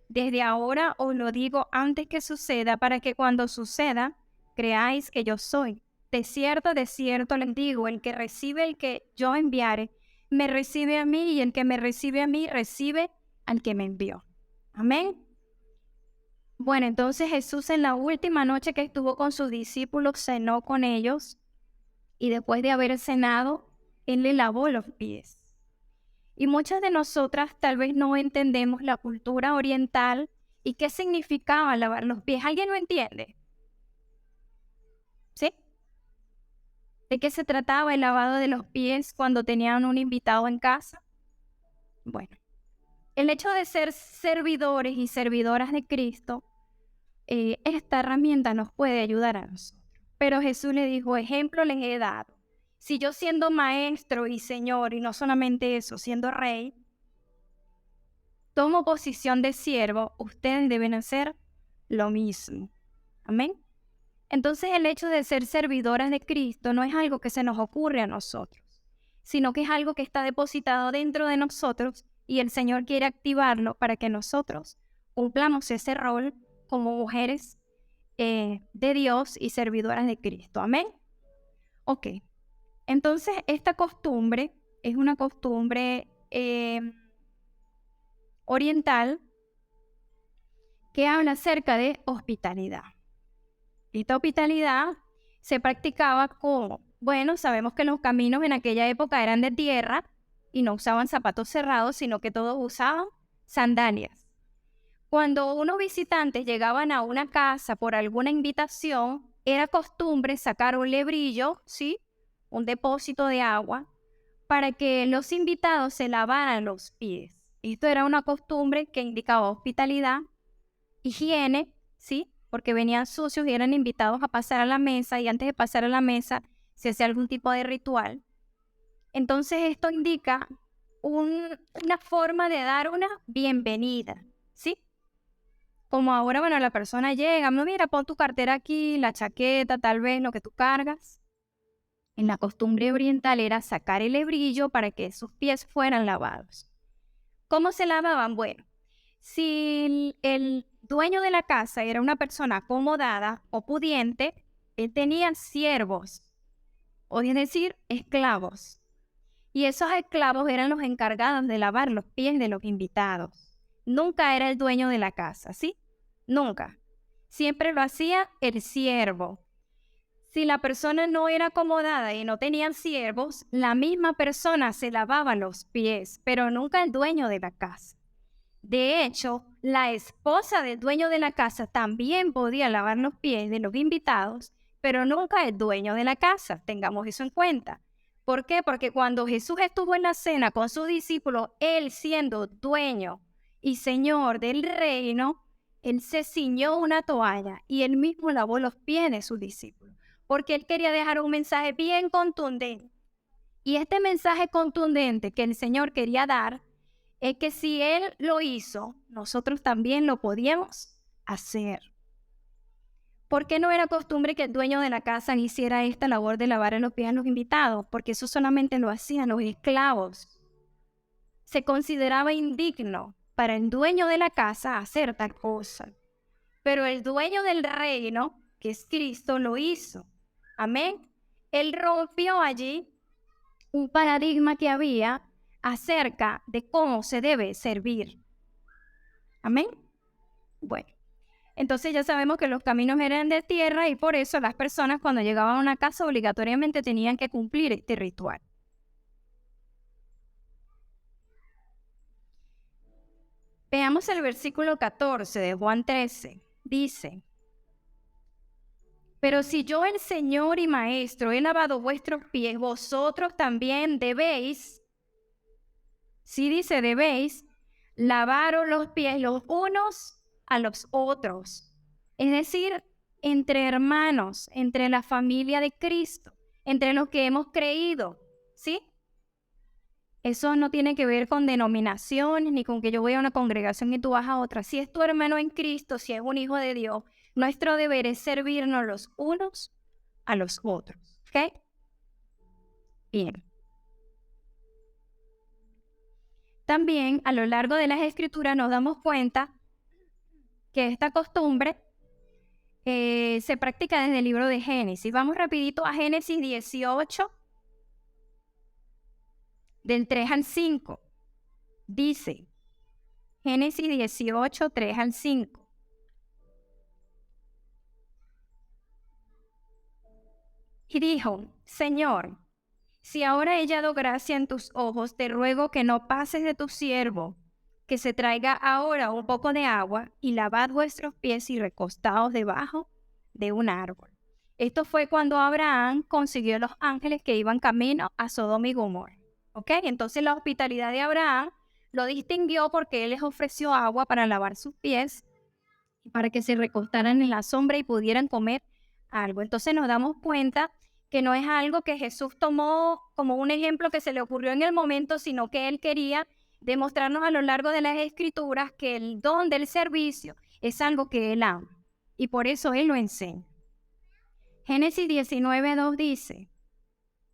Desde ahora os lo digo antes que suceda, para que cuando suceda, creáis que yo soy. De cierto les digo, el que recibe el que yo enviare, me recibe a mí, y el que me recibe a mí, recibe al que me envió. Amén. Bueno, entonces Jesús en la última noche que estuvo con sus discípulos cenó con ellos y después de haber cenado, Él le lavó los pies. Y muchas de nosotras tal vez no entendemos la cultura oriental y qué significaba lavar los pies. ¿Alguien lo entiende? ¿Sí? ¿De qué se trataba el lavado de los pies cuando tenían un invitado en casa? Bueno, el hecho de ser servidores y servidoras de Cristo, esta herramienta nos puede ayudar a nosotros. Pero Jesús le dijo, ejemplo les he dado. Si yo siendo maestro y señor, y no solamente eso, siendo rey, tomo posición de siervo, ustedes deben hacer lo mismo. Amén. Entonces el hecho de ser servidoras de Cristo no es algo que se nos ocurre a nosotros, sino que es algo que está depositado dentro de nosotros y el Señor quiere activarlo para que nosotros cumplamos ese rol como mujeres de Dios y servidoras de Cristo. Amén. Ok. Entonces esta costumbre es una costumbre oriental que habla acerca de hospitalidad. Esta hospitalidad se practicaba como, bueno, sabemos que los caminos en aquella época eran de tierra y no usaban zapatos cerrados, sino que todos usaban sandalias. Cuando unos visitantes llegaban a una casa por alguna invitación, era costumbre sacar un lebrillo, ¿sí? Un depósito de agua, para que los invitados se lavaran los pies. Esto era una costumbre que indicaba hospitalidad, higiene, ¿sí? Porque venían sucios y eran invitados a pasar a la mesa, y antes de pasar a la mesa se hacía algún tipo de ritual. Entonces esto indica una forma de dar una bienvenida, ¿sí? Como ahora, bueno, la persona llega, no, mira, pon tu cartera aquí, la chaqueta, tal vez lo que tú cargas. En la costumbre oriental era sacar el lebrillo para que sus pies fueran lavados. ¿Cómo se lavaban? Bueno, si el dueño de la casa era una persona acomodada o pudiente, él tenía siervos, o es decir, esclavos. Y esos esclavos eran los encargados de lavar los pies de los invitados. Nunca era el dueño de la casa, ¿sí? Nunca. Siempre lo hacía el siervo. Si la persona no era acomodada y no tenían siervos, la misma persona se lavaba los pies, pero nunca el dueño de la casa. De hecho, la esposa del dueño de la casa también podía lavar los pies de los invitados, pero nunca el dueño de la casa. Tengamos eso en cuenta. ¿Por qué? Porque cuando Jesús estuvo en la cena con sus discípulos, él siendo dueño y señor del reino, Él se ciñó una toalla y él mismo lavó los pies de sus discípulos, porque él quería dejar un mensaje bien contundente. Y este mensaje contundente que el Señor quería dar es que si él lo hizo, nosotros también lo podíamos hacer. ¿Por qué no era costumbre que el dueño de la casa hiciera esta labor de lavar los pies a los invitados? Porque eso solamente lo hacían los esclavos. Se consideraba indigno para el dueño de la casa hacer tal cosa. Pero el dueño del reino, que es Cristo, lo hizo. Amén. Él rompió allí un paradigma que había acerca de cómo se debe servir. Amén. Bueno, entonces ya sabemos que los caminos eran de tierra y por eso las personas cuando llegaban a una casa obligatoriamente tenían que cumplir este ritual. Veamos el versículo 14 de Juan 13. Dice: pero si yo, el Señor y Maestro, he lavado vuestros pies, vosotros también debéis, sí dice debéis, lavaros los pies los unos a los otros. Es decir, entre hermanos, entre la familia de Cristo, entre los que hemos creído, ¿sí? Eso no tiene que ver con denominaciones, ni con que yo voy a una congregación y tú vas a otra. Si es tu hermano en Cristo, si es un hijo de Dios, nuestro deber es servirnos los unos a los otros. ¿Ok? Bien. También a lo largo de las Escrituras nos damos cuenta que esta costumbre se practica desde el libro de Génesis. Vamos rapidito a Génesis 18, del 3 al 5. Dice, Génesis 18, 3 al 5. Y dijo, Señor, si ahora he hallado gracia en tus ojos, te ruego que no pases de tu siervo, que se traiga ahora un poco de agua y lavad vuestros pies y recostaos debajo de un árbol. Esto fue cuando Abraham consiguió los ángeles que iban camino a Sodoma y Gomorra. ¿Ok? Entonces la hospitalidad de Abraham lo distinguió porque él les ofreció agua para lavar sus pies y para que se recostaran en la sombra y pudieran comer algo. Entonces nos damos cuenta que no es algo que Jesús tomó como un ejemplo que se le ocurrió en el momento, sino que él quería demostrarnos a lo largo de las Escrituras que el don del servicio es algo que él ama y por eso él lo enseña. Génesis 19:2 dice,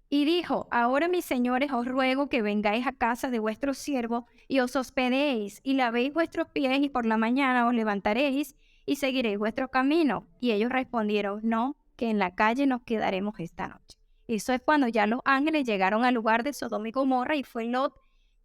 y dijo, ahora mis señores os ruego que vengáis a casa de vuestro siervo y os hospedéis y lavéis vuestros pies y por la mañana os levantaréis y seguiréis vuestro camino. Y ellos respondieron, no, que en la calle nos quedaremos esta noche. Eso es cuando ya los ángeles llegaron al lugar de Sodoma y Gomorra y fue Lot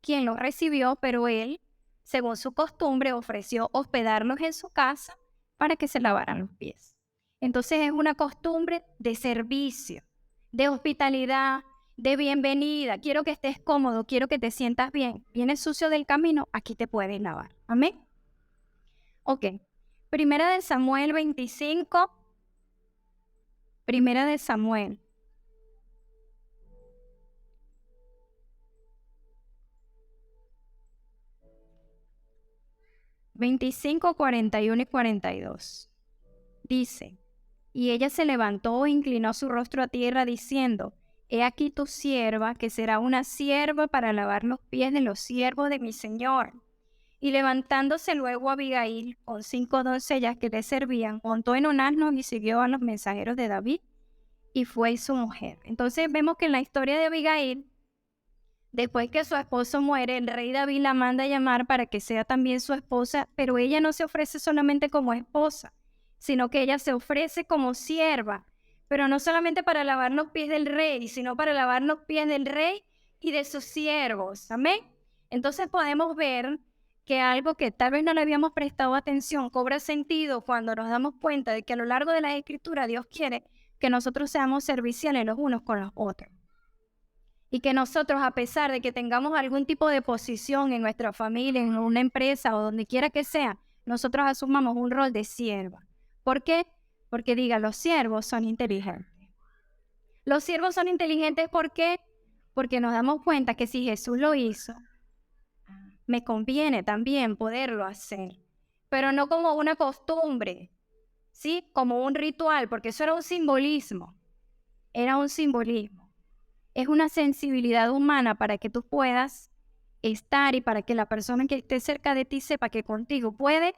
quien los recibió, pero él, según su costumbre, ofreció hospedarlos en su casa para que se lavaran los pies. Entonces es una costumbre de servicio, de hospitalidad, de bienvenida. Quiero que estés cómodo, quiero que te sientas bien. Vienes sucio del camino, aquí te puedes lavar. Amén. Ok. Primera de Samuel 25. Primera de Samuel. (25, 41 y 42). Dice, y ella se levantó e inclinó su rostro a tierra diciendo, he aquí tu sierva, que será una sierva para lavar los pies de los siervos de mi señor. Y levantándose luego Abigail, con 5 doncellas que le servían, montó en un asno y siguió a los mensajeros de David, y fue su mujer. Entonces vemos que en la historia de Abigail, después que su esposo muere, el rey David la manda a llamar para que sea también su esposa, pero ella no se ofrece solamente como esposa, sino que ella se ofrece como sierva, pero no solamente para lavar los pies del rey, sino para lavar los pies del rey y de sus siervos. Amén. Entonces podemos ver que algo que tal vez no le habíamos prestado atención cobra sentido cuando nos damos cuenta de que a lo largo de la Escritura Dios quiere que nosotros seamos serviciales los unos con los otros. Y que nosotros, a pesar de que tengamos algún tipo de posición en nuestra familia, en una empresa o donde quiera que sea, nosotros asumamos un rol de sierva. ¿Por qué? Porque diga, los siervos son inteligentes. Los siervos son inteligentes, ¿por qué? Porque nos damos cuenta que si Jesús lo hizo, me conviene también poderlo hacer. pero no como una costumbre, ¿sí? Como un ritual, porque eso era un simbolismo. Era un simbolismo. Es una sensibilidad humana para que tú puedas estar y para que la persona que esté cerca de ti sepa que contigo puede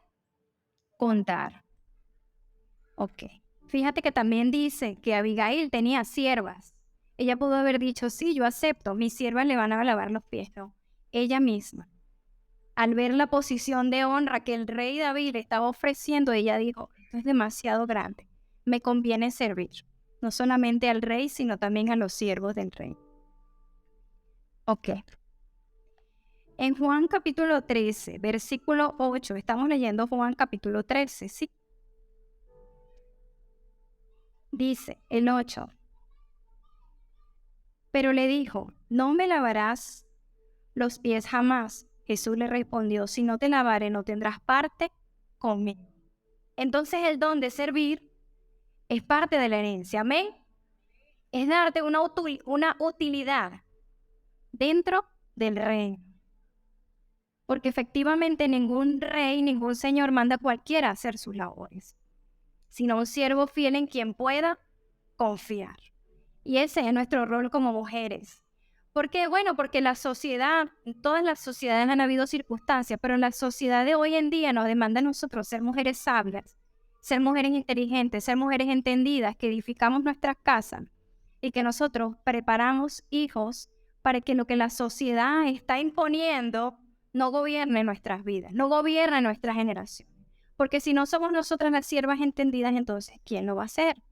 contar. Ok. Fíjate que también dice que Abigail tenía siervas. Ella pudo haber dicho, sí, yo acepto, mis siervas le van a lavar los pies. No, ella misma. Al ver la posición de honra que el rey David le estaba ofreciendo, ella dijo, esto es demasiado grande, me conviene servir, no solamente al rey, sino también a los siervos del rey. Ok. En Juan capítulo 13, versículo 8, estamos leyendo Juan capítulo 13, ¿sí? Dice el 8, pero le dijo, no me lavarás los pies jamás. Jesús le respondió, si no te lavare, no tendrás parte conmigo. Entonces el don de servir es parte de la herencia, amén. Es darte una utilidad dentro del reino. Porque efectivamente ningún rey, ningún señor manda a cualquiera a hacer sus labores, sino un siervo fiel en quien pueda confiar. Y ese es nuestro rol como mujeres. ¿Por qué? Bueno, porque la sociedad, en todas las sociedades han habido circunstancias, pero la sociedad de hoy en día nos demanda a nosotros ser mujeres sabias, ser mujeres inteligentes, ser mujeres entendidas, que edificamos nuestras casas y que nosotros preparamos hijos para que lo que la sociedad está imponiendo no gobierne nuestras vidas, no gobierne nuestra generación. Porque si no somos nosotras las siervas entendidas, entonces, ¿quién lo va a hacer?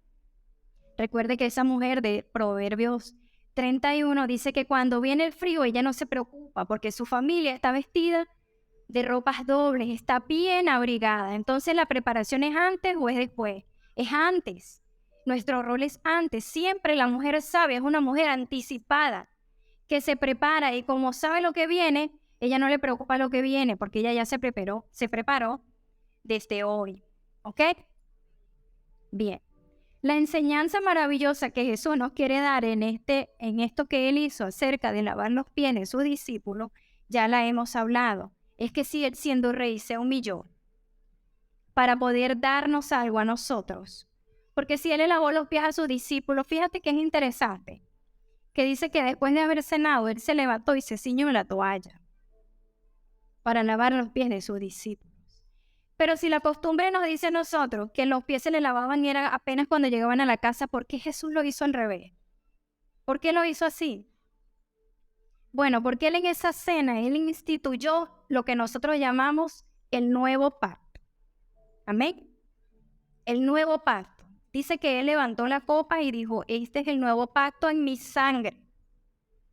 Recuerde que esa mujer de Proverbios 31 dice que cuando viene el frío ella no se preocupa porque su familia está vestida de ropas dobles, está bien abrigada. Entonces la preparación es antes o es después. Es antes. Nuestro rol es antes. Siempre la mujer sabia es una mujer anticipada que se prepara y como sabe lo que viene, ella no le preocupa lo que viene porque ella ya se preparó desde hoy. ¿Ok? Bien. La enseñanza maravillosa que Jesús nos quiere dar en esto que Él hizo acerca de lavar los pies de sus discípulos, ya la hemos hablado. Es que si Él siendo rey se humilló para poder darnos algo a nosotros. Porque si Él le lavó los pies a sus discípulos, fíjate que es interesante, que dice que después de haber cenado, Él se levantó y se ciñó la toalla para lavar los pies de sus discípulos. Pero si la costumbre nos dice a nosotros que los pies se le lavaban y era apenas cuando llegaban a la casa, ¿por qué Jesús lo hizo al revés? ¿Por qué lo hizo así? Bueno, porque Él en esa cena, Él instituyó lo que nosotros llamamos el nuevo pacto. Amén. El nuevo pacto. Dice que Él levantó la copa y dijo, este es el nuevo pacto en mi sangre.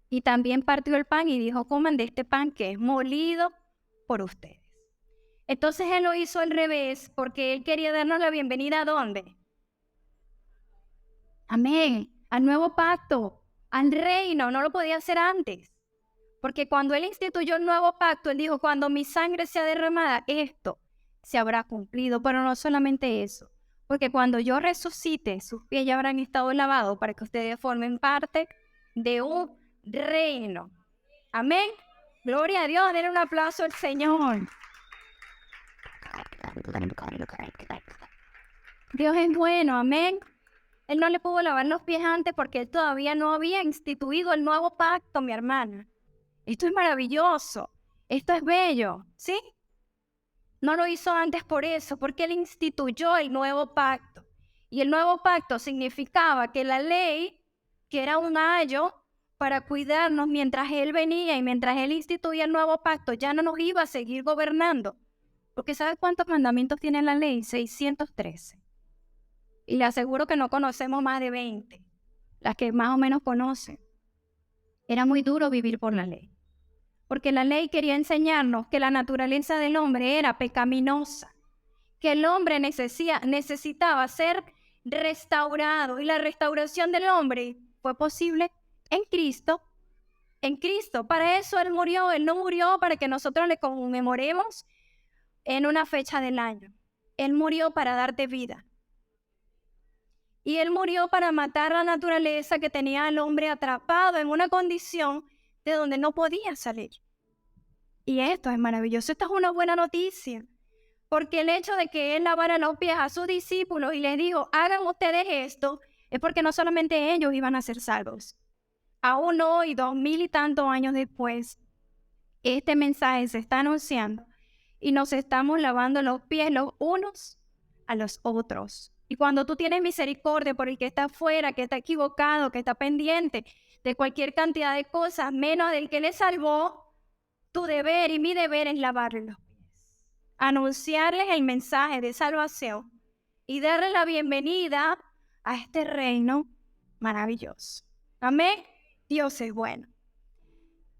Y también partió el pan y dijo, coman de este pan que es molido por ustedes. Entonces Él lo hizo al revés porque Él quería darnos la bienvenida ¿a dónde? Amén, al nuevo pacto, al reino, no lo podía hacer antes. Porque cuando Él instituyó el nuevo pacto, Él dijo, cuando mi sangre sea derramada, esto se habrá cumplido. Pero no solamente eso, porque cuando yo resucite, sus pies ya habrán estado lavados para que ustedes formen parte de un reino. Amén, gloria a Dios, denle un aplauso al Señor. Dios es bueno, amén. Él no le pudo lavar los pies antes porque Él todavía no había instituido el nuevo pacto, mi hermana. Esto es maravilloso, esto es bello, ¿sí? No lo hizo antes por eso, porque Él instituyó el nuevo pacto. Y el nuevo pacto significaba que la ley, que era un ayo para cuidarnos mientras Él venía y mientras Él instituía el nuevo pacto, ya no nos iba a seguir gobernando. Porque ¿sabes cuántos mandamientos tiene la ley? 613. Y le aseguro que no conocemos más de 20, las que más o menos conocen. Era muy duro vivir por la ley, porque la ley quería enseñarnos que la naturaleza del hombre era pecaminosa, que el hombre necesitaba ser restaurado, y la restauración del hombre fue posible en Cristo. En Cristo, para eso Él murió. Él no murió para que nosotros le conmemoremos en una fecha del año. Él murió para darte vida. Y Él murió para matar la naturaleza que tenía al hombre atrapado en una condición de donde no podía salir. Y esto es maravilloso, esta es una buena noticia, porque el hecho de que él lavara los pies a sus discípulos y les dijo, hagan ustedes esto, es porque no solamente ellos iban a ser salvos. Aún hoy, 2000 y tantos años después, este mensaje se está anunciando y nos estamos lavando los pies los unos a los otros. Y cuando tú tienes misericordia por el que está afuera, que está equivocado, que está pendiente de cualquier cantidad de cosas, menos del que le salvó, tu deber y mi deber es lavarle los pies, anunciarles el mensaje de salvación y darle la bienvenida a este reino maravilloso. Amén. Dios es bueno.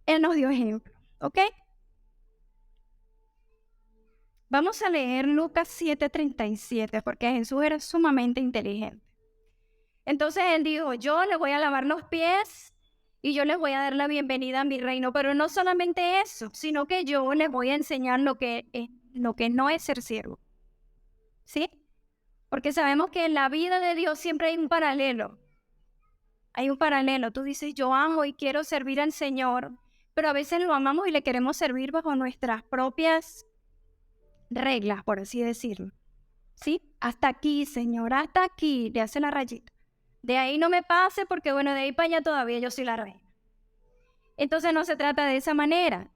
Él nos dio ejemplo, ¿ok? Vamos a leer Lucas 7:37 porque Jesús era sumamente inteligente. Entonces él dijo, yo les voy a lavar los pies y yo les voy a dar la bienvenida a mi reino, pero no solamente eso, sino que yo les voy a enseñar lo que no es ser siervo. ¿Sí? Porque sabemos que en la vida de Dios siempre hay un paralelo. Hay un paralelo. Tú dices, yo amo y quiero servir al Señor, pero a veces lo amamos y le queremos servir bajo nuestras propias reglas, por así decirlo. ¿Sí? Hasta aquí, Señor, hasta aquí, le hace la rayita. De ahí no me pase porque, bueno, de ahí para allá todavía yo soy la reina. Entonces no se trata de esa manera.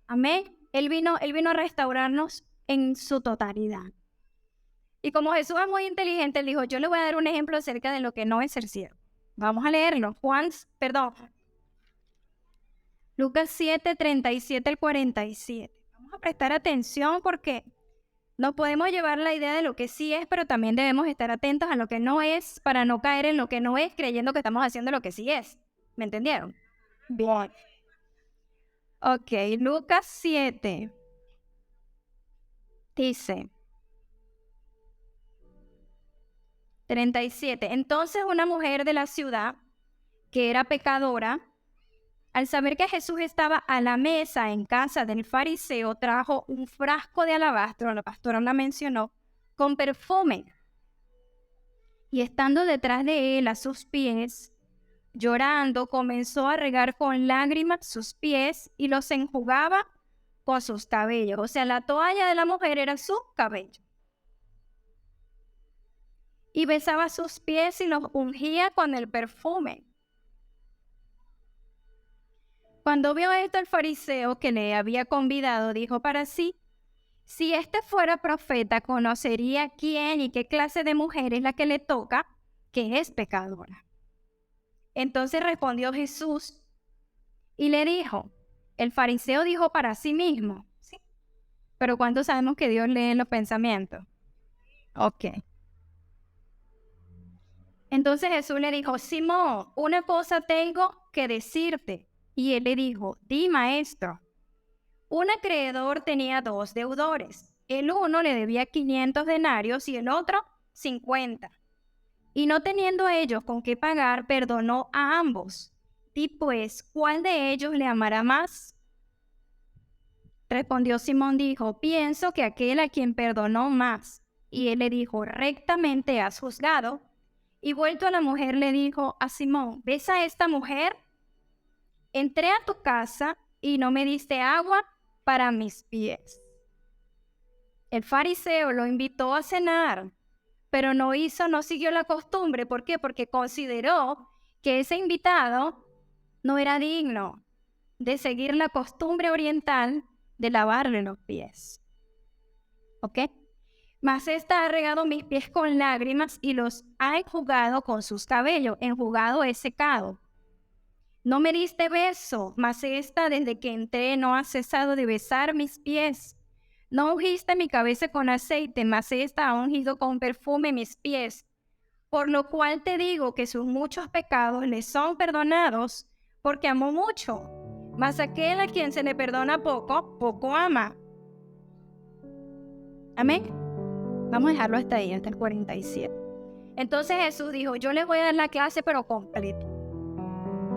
Amén. Él vino a restaurarnos en su totalidad. Y como Jesús es muy inteligente, él dijo, yo le voy a dar un ejemplo acerca de lo que no es ser siervo. Vamos a leerlo. Lucas 7:37 al 47. Vamos a prestar atención porque nos podemos llevar la idea de lo que sí es, pero también debemos estar atentos a lo que no es para no caer en lo que no es creyendo que estamos haciendo lo que sí es. ¿Me entendieron? Bien. Ok, Lucas 7 dice 37. Entonces una mujer de la ciudad que era pecadora, al saber que Jesús estaba a la mesa en casa del fariseo, trajo un frasco de alabastro, la pastora la mencionó, con perfume. Y estando detrás de él a sus pies, llorando, comenzó a regar con lágrimas sus pies y los enjugaba con sus cabellos. O sea, la toalla de la mujer era su cabello. Y besaba sus pies y los ungía con el perfume. Cuando vio esto el fariseo que le había convidado, dijo para sí, si este fuera profeta, conocería quién y qué clase de mujer es la que le toca, que es pecadora. Entonces respondió Jesús y le dijo, el fariseo dijo para sí mismo, ¿sí? Pero ¿cuántos sabemos que Dios lee los pensamientos? Ok. Entonces Jesús le dijo, Simón, una cosa tengo que decirte. Y él le dijo, di, maestro. Un acreedor tenía 2 deudores. El uno le debía 500 denarios y el otro 50. Y no teniendo ellos con qué pagar, perdonó a ambos. Di pues, ¿cuál de ellos le amará más? Respondió Simón, dijo, pienso que aquel a quien perdonó más. Y él le dijo, rectamente has juzgado. Y vuelto a la mujer le dijo a Simón, ¿ves a esta mujer? Entré a tu casa y no me diste agua para mis pies. El fariseo lo invitó a cenar, pero no siguió la costumbre. ¿Por qué? Porque consideró que ese invitado no era digno de seguir la costumbre oriental de lavarle los pies. ¿Ok? Mas ésta ha regado mis pies con lágrimas y los ha enjugado con sus cabellos. Enjugado es secado. No me diste beso, mas esta desde que entré no ha cesado de besar mis pies. No ungiste mi cabeza con aceite, mas esta ha ungido con perfume mis pies. Por lo cual te digo que sus muchos pecados le son perdonados, porque amó mucho. Mas aquel a quien se le perdona poco, poco ama. Amén. Vamos a dejarlo hasta ahí, hasta el 47. Entonces Jesús dijo, yo les voy a dar la clase, pero completa.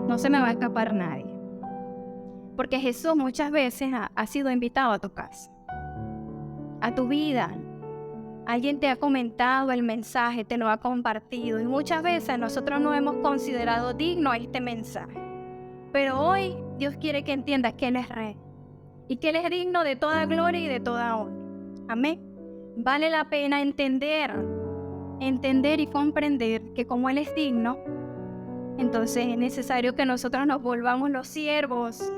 No se me va a escapar nadie. Porque Jesús muchas veces ha sido invitado a tu casa, a tu vida. Alguien te ha comentado el mensaje, te lo ha compartido. Y muchas veces nosotros no hemos considerado digno este mensaje. Pero hoy Dios quiere que entiendas que Él es Rey. Y que Él es digno de toda gloria y de toda honra. Amén. vale la pena entender y comprender que como Él es digno, entonces es necesario que nosotros nos volvamos los siervos.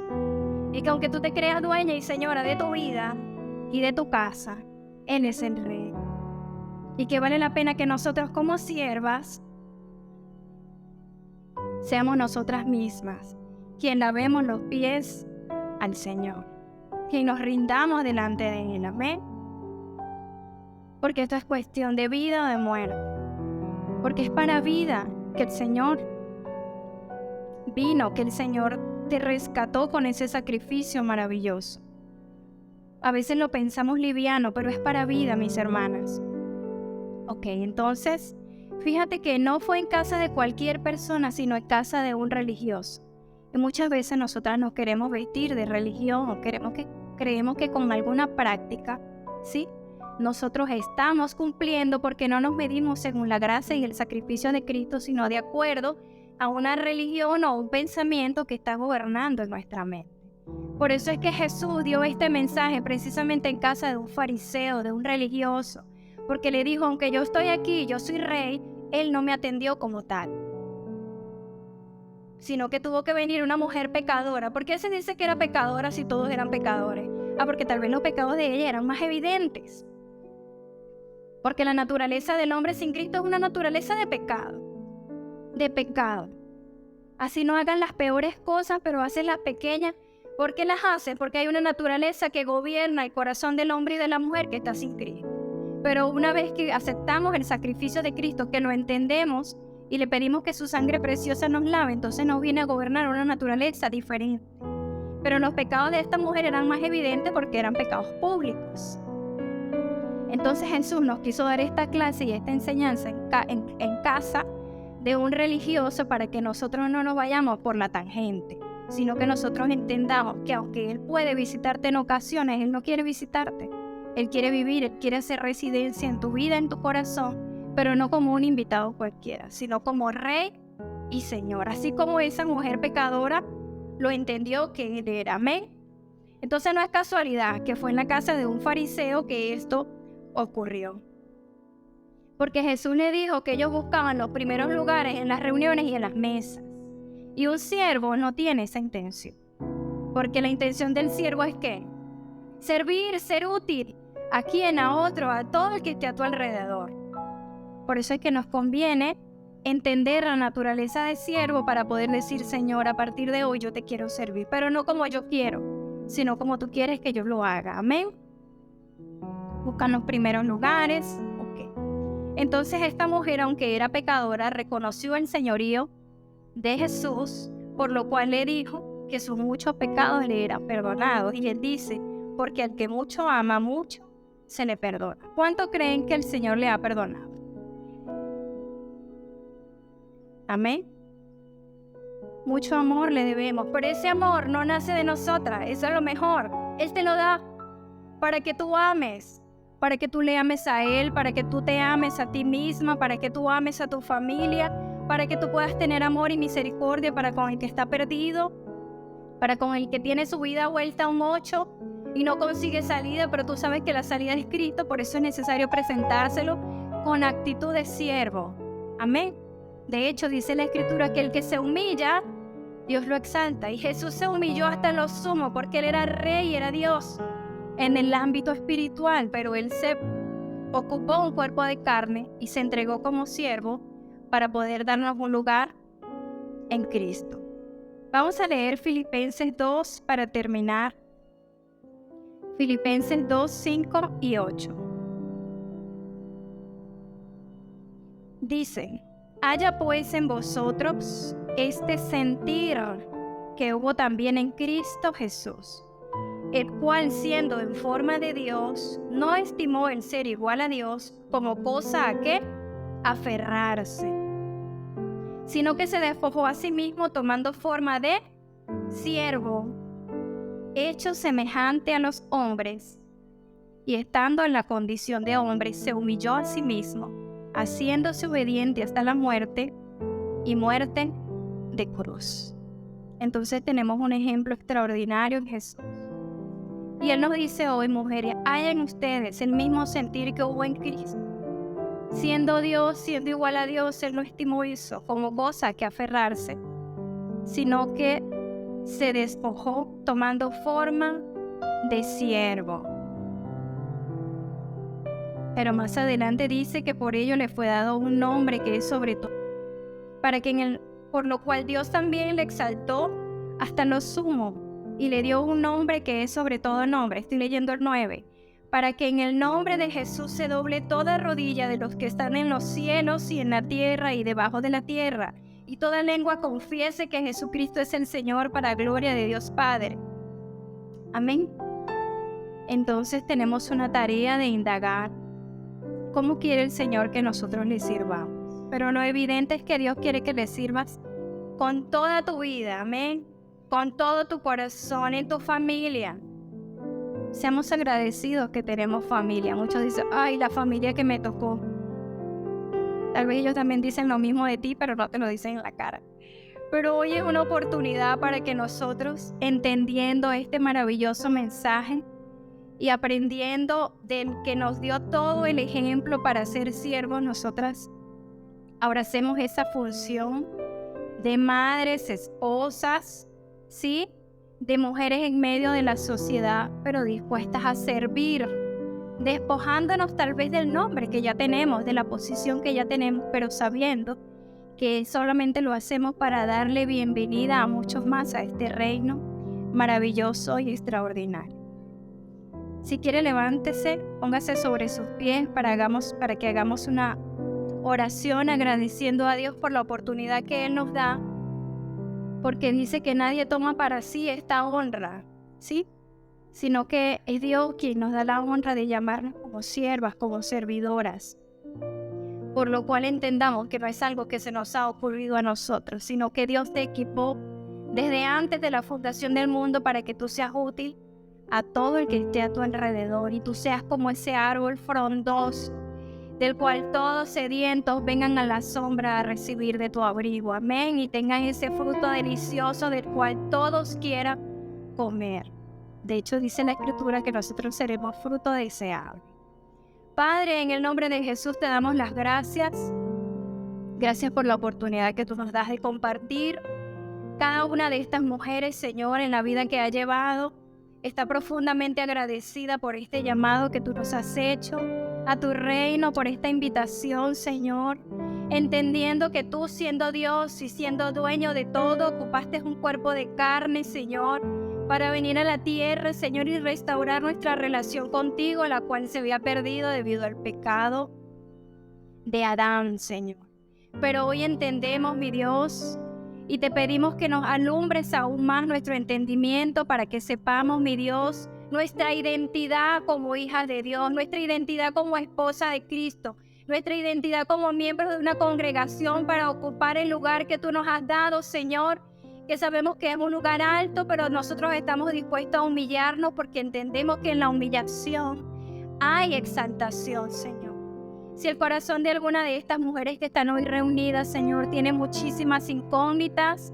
Y que aunque tú te creas dueña y señora de tu vida y de tu casa, Él es el Rey. Y que vale la pena que nosotros como siervas seamos nosotras mismas quien lavemos los pies al Señor, quien nos rindamos delante de Él. Amén. Porque esto es cuestión de vida o de muerte. Porque es para vida que el Señor vino, que el Señor te rescató con ese sacrificio maravilloso. A veces lo pensamos liviano, pero es para vida, mis hermanas. Ok, entonces, fíjate que no fue en casa de cualquier persona, sino en casa de un religioso. Y muchas veces nosotras nos queremos vestir de religión o creemos que con alguna práctica, ¿sí?, nosotros estamos cumpliendo porque no nos medimos según la gracia y el sacrificio de Cristo, sino de acuerdo a una religión o un pensamiento que está gobernando en nuestra mente. Por eso es que Jesús dio este mensaje precisamente en casa de un fariseo, de un religioso, porque le dijo, aunque yo estoy aquí, yo soy rey, Él no me atendió como tal, sino que tuvo que venir una mujer pecadora. ¿Por qué se dice que era pecadora si todos eran pecadores? Porque tal vez los pecados de ella eran más evidentes. Porque la naturaleza del hombre sin Cristo es una naturaleza de pecado. De pecado. Así no hagan las peores cosas, pero hacen las pequeñas. ¿Por qué las hacen? Porque hay una naturaleza que gobierna el corazón del hombre y de la mujer que está sin Cristo. Pero una vez que aceptamos el sacrificio de Cristo, que lo entendemos y le pedimos que su sangre preciosa nos lave, entonces nos viene a gobernar una naturaleza diferente. Pero los pecados de esta mujer eran más evidentes porque eran pecados públicos. Entonces Jesús nos quiso dar esta clase y esta enseñanza en casa de un religioso para que nosotros no nos vayamos por la tangente, sino que nosotros entendamos que aunque Él puede visitarte en ocasiones, Él no quiere visitarte. Él quiere vivir, Él quiere hacer residencia en tu vida, en tu corazón, pero no como un invitado cualquiera, sino como Rey y Señor. Así como esa mujer pecadora lo entendió que Él era. Amén. Entonces no es casualidad que fue en la casa de un fariseo que esto ocurrió. Porque Jesús le dijo que ellos buscaban los primeros lugares en las reuniones y en las mesas. Y un siervo no tiene esa intención. Porque la intención del siervo es ¿qué? Servir, ser útil a quien, a otro, a todo el que esté a tu alrededor. Por eso es que nos conviene entender la naturaleza de siervo para poder decir, Señor, a partir de hoy yo te quiero servir, pero no como yo quiero, sino como tú quieres que yo lo haga. Amén. Buscan los primeros lugares. Entonces esta mujer, aunque era pecadora, reconoció el señorío de Jesús, por lo cual le dijo que sus muchos pecados le eran perdonados. Y Él dice, porque al que mucho ama, mucho se le perdona. ¿Cuánto creen que el Señor le ha perdonado? Amén. Mucho amor le debemos, pero ese amor no nace de nosotras, eso es lo mejor. Él te lo da para que tú ames, para que tú le ames a Él, para que tú te ames a ti misma, para que tú ames a tu familia, para que tú puedas tener amor y misericordia para con el que está perdido, para con el que tiene su vida vuelta a un 8 y no consigue salida, pero tú sabes que la salida es Cristo, por eso es necesario presentárselo con actitud de siervo. Amén. De hecho, dice la Escritura que el que se humilla, Dios lo exalta. Y Jesús se humilló hasta lo sumo porque Él era Rey y era Dios en el ámbito espiritual, pero Él se ocupó un cuerpo de carne y se entregó como siervo para poder darnos un lugar en Cristo. Vamos a leer Filipenses 2 para terminar. Filipenses 2, 5 y 8. Dice, haya pues en vosotros este sentir que hubo también en Cristo Jesús, el cual siendo en forma de Dios, no estimó el ser igual a Dios como cosa a qué aferrarse, sino que se despojó a sí mismo tomando forma de siervo, hecho semejante a los hombres, y estando en la condición de hombre, se humilló a sí mismo, haciéndose obediente hasta la muerte y muerte de cruz. Entonces tenemos un ejemplo extraordinario en Jesús. Y Él nos dice hoy, mujeres, hayan ustedes el mismo sentir que hubo en Cristo. Siendo Dios, siendo igual a Dios, Él no estimó eso como cosa que aferrarse, sino que se despojó tomando forma de siervo. Pero más adelante dice que por ello le fue dado un nombre que es sobre todo, para que por lo cual Dios también le exaltó hasta lo sumo y le dio un nombre que es sobre todo nombre. Estoy leyendo el 9. Para que en el nombre de Jesús se doble toda rodilla de los que están en los cielos y en la tierra y debajo de la tierra, y toda lengua confiese que Jesucristo es el Señor, para gloria de Dios Padre. Amén. Entonces tenemos una tarea de indagar cómo quiere el Señor que nosotros le sirvamos. Pero lo evidente es que Dios quiere que le sirvas con toda tu vida, amén, con todo tu corazón, en tu familia. Seamos agradecidos que tenemos familia. Muchos dicen, ay, la familia que me tocó. Tal vez ellos también dicen lo mismo de ti, pero no te lo dicen en la cara. Pero hoy es una oportunidad para que nosotros, entendiendo este maravilloso mensaje y aprendiendo del que nos dio todo el ejemplo para ser siervos, nosotras abracemos esa función de madres, esposas, ¿sí?, de mujeres en medio de la sociedad, pero dispuestas a servir, despojándonos tal vez del nombre que ya tenemos, de la posición que ya tenemos, pero sabiendo que solamente lo hacemos para darle bienvenida a muchos más a este reino maravilloso y extraordinario. Si quiere, levántese, póngase sobre sus pies para que hagamos una oración agradeciendo a Dios por la oportunidad que Él nos da, porque dice que nadie toma para sí esta honra, ¿sí?, sino que es Dios quien nos da la honra de llamarnos como siervas, como servidoras. Por lo cual entendamos que no es algo que se nos ha ocurrido a nosotros, sino que Dios te equipó desde antes de la fundación del mundo para que tú seas útil a todo el que esté a tu alrededor y tú seas como ese árbol frondoso del cual todos sedientos vengan a la sombra a recibir de tu abrigo. Amén. Y tengan ese fruto delicioso del cual todos quieran comer. De hecho, dice la Escritura que nosotros seremos fruto deseable. Padre, en el nombre de Jesús te damos las gracias. Gracias por la oportunidad que tú nos das de compartir. Cada una de estas mujeres, Señor, en la vida que ha llevado, está profundamente agradecida por este llamado que tú nos has hecho a tu reino, por esta invitación, Señor, entendiendo que tú, siendo Dios y siendo dueño de todo, ocupaste un cuerpo de carne, Señor, para venir a la tierra, Señor, y restaurar nuestra relación contigo, la cual se había perdido debido al pecado de Adán, Señor. Pero hoy entendemos, mi Dios, y te pedimos que nos alumbres aún más nuestro entendimiento para que sepamos, mi Dios, nuestra identidad como hijas de Dios, nuestra identidad como esposa de Cristo, nuestra identidad como miembros de una congregación para ocupar el lugar que tú nos has dado, Señor, que sabemos que es un lugar alto, pero nosotros estamos dispuestos a humillarnos porque entendemos que en la humillación hay exaltación, Señor. Si el corazón de alguna de estas mujeres que están hoy reunidas, Señor, tiene muchísimas incógnitas,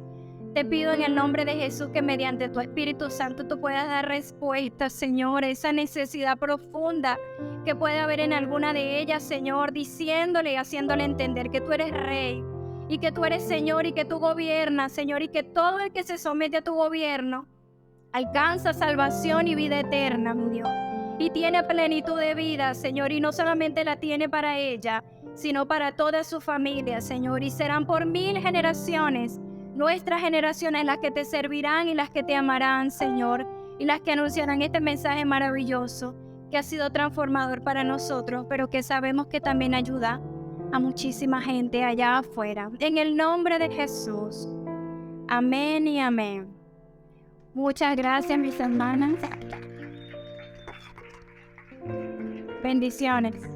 te pido en el nombre de Jesús que mediante tu Espíritu Santo tú puedas dar respuesta, Señor, a esa necesidad profunda que puede haber en alguna de ellas, Señor, diciéndole y haciéndole entender que tú eres Rey y que tú eres Señor y que tú gobiernas, Señor, y que todo el que se somete a tu gobierno alcanza salvación y vida eterna, mi Dios, y tiene plenitud de vida, Señor, y no solamente la tiene para ella, sino para toda su familia, Señor, y serán por 1000 generaciones nuestras generaciones las que te servirán y las que te amarán, Señor, y las que anunciarán este mensaje maravilloso que ha sido transformador para nosotros, pero que sabemos que también ayuda a muchísima gente allá afuera. En el nombre de Jesús. Amén y amén. Muchas gracias, mis hermanas. Bendiciones.